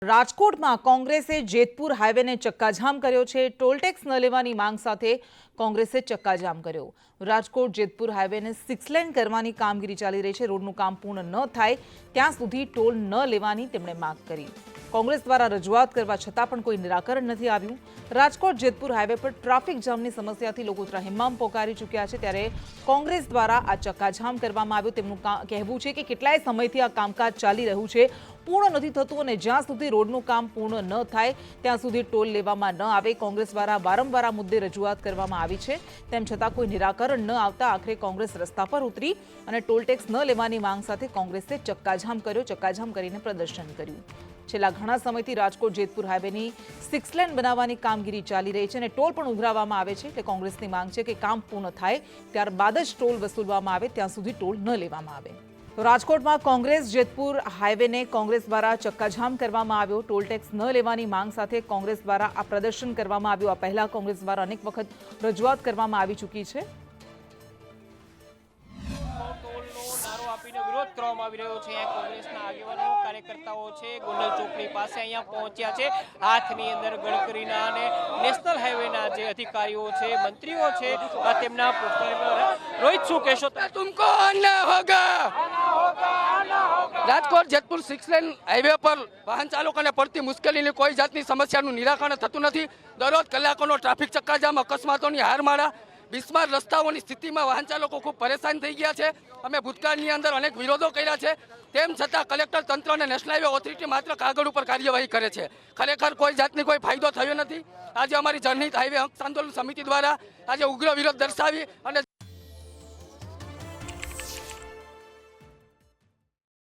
રાજકોટમાં કોંગ્રેસે જેતપુર હાઈવેને ચક્કાજામ કર્યો છે। ટોલટેક્સ ન લેવાની માંગ સાથે કોંગ્રેસે ચક્કાજામ કર્યો। રાજકોટ જેતપુર હાઈવેને 6 લેન કરવાની કામગીરી ચાલી રહી છે। રોડનું કામ પૂર્ણ ન થાય ત્યાં સુધી ટોલ ન લેવાની તેમણે માંગ કરી। કોંગ્રેસ દ્વારા રજૂઆત કરવા છતાં પણ કોઈ નિરાકરણ નથી આવ્યું। રાજકોટ જેતપુર હાઈવે પર ટ્રાફિક જામની સમસ્યાથી લોકો ત્રાહિમામ પોકારી ચૂક્યા છે, ત્યારે કોંગ્રેસ દ્વારા આ ચક્કાજામ કરવામાં આવ્યું। તેમનું કહેવું છે કે કેટલાય સમયથી આ કામકાજ ચાલી રહ્યું છે, પૂર્ણ નથી થતું અને જ્યાં સુધી રોડનું કામ પૂર્ણ ન થાય ત્યાં સુધી ટોલ લેવામાં ન આવે। કોંગ્રેસ દ્વારા વારંવાર આ મુદ્દે રજૂઆત કરવામાં આવી છે, તેમ છતાં કોઈ નિરાકરણ ન આવતા આખરે કોંગ્રેસ રસ્તા પર ઉતરી અને ટોલ ટેક્સ ન લેવાની માંગ સાથે કોંગ્રેસે ચક્કાજામ કર્યો। ચક્કાજામ કરીને પ્રદર્શન કર્યું। છેલ્લા ઘણા સમયથી રાજકોટ જેતપુર હાઈવેની 6 લેન બનાવવાની કામગીરી ચાલી રહી છે અને ટોલ પણ ઉઘરાવવામાં આવે છે, એટલે કોંગ્રેસની માંગ છે કે કામ પૂર્ણ થાય ત્યારબાદ જ ટોલ વસૂલવામાં આવે, ત્યાં સુધી ટોલ ન લેવામાં આવે। તો રાજકોટમાં કોંગ્રેસ જેતપુર હાઈવેને કોંગ્રેસ દ્વારા ચક્કાજામ કરવામાં આવ્યો। ટોલ ટેક્સ ન લેવાની માંગ સાથે કોંગ્રેસ દ્વારા આ પ્રદર્શન કરવામાં આવ્યું। આ પહેલા કોંગ્રેસ દ્વારા અનેક વખત રજૂઆત કરવામાં આવી ચૂકી છે। વિરોધ કરવામાં આવી રહ્યો છે। કોંગ્રેસના આગેવાનો કાર્યકર્તાઓ છે ગોંડલ ચોકડી પાસે અહીંયા પહોંચ્યા છે। હાથની અંદર ગડકરીના અને નેશનલ હાઈવેના જે અધિકારીઓ છે, મંત્રીઓ છે, તેમના રોહિત શું કહેશો? तुमको आना होगा। રાજકોટ જેતપુર 6 લેન હાઈવે પર વાહન ચાલકોને પડતી મુશ્કેલીની કોઈ જાતની સમસ્યાનું નિરાકરણ થતું નથી। દરરોજ કલાકોનો ટ્રાફિક ચક્કાજામ, અકસ્માતોની હારમાળા, બિસ્માર રસ્તાઓની સ્થિતિમાં વાહન ચાલકો ખૂબ પરેશાન થઈ ગયા છે। અમે ભૂતકાળની અંદર અનેક વિરોધો કર્યા છે, તેમ છતાં કલેક્ટર તંત્ર અને નેશનલ હાઈવે ઓથોરિટી માત્ર કાગળ ઉપર કાર્યવાહી કરે છે। ખરેખર કોઈ જાતની કોઈ ફાયદો થયો નથી। આજે અમારી જનહિત હાઈવે હક આંદોલન સમિતિ દ્વારા આજે ઉગ્ર વિરોધ દર્શાવી અને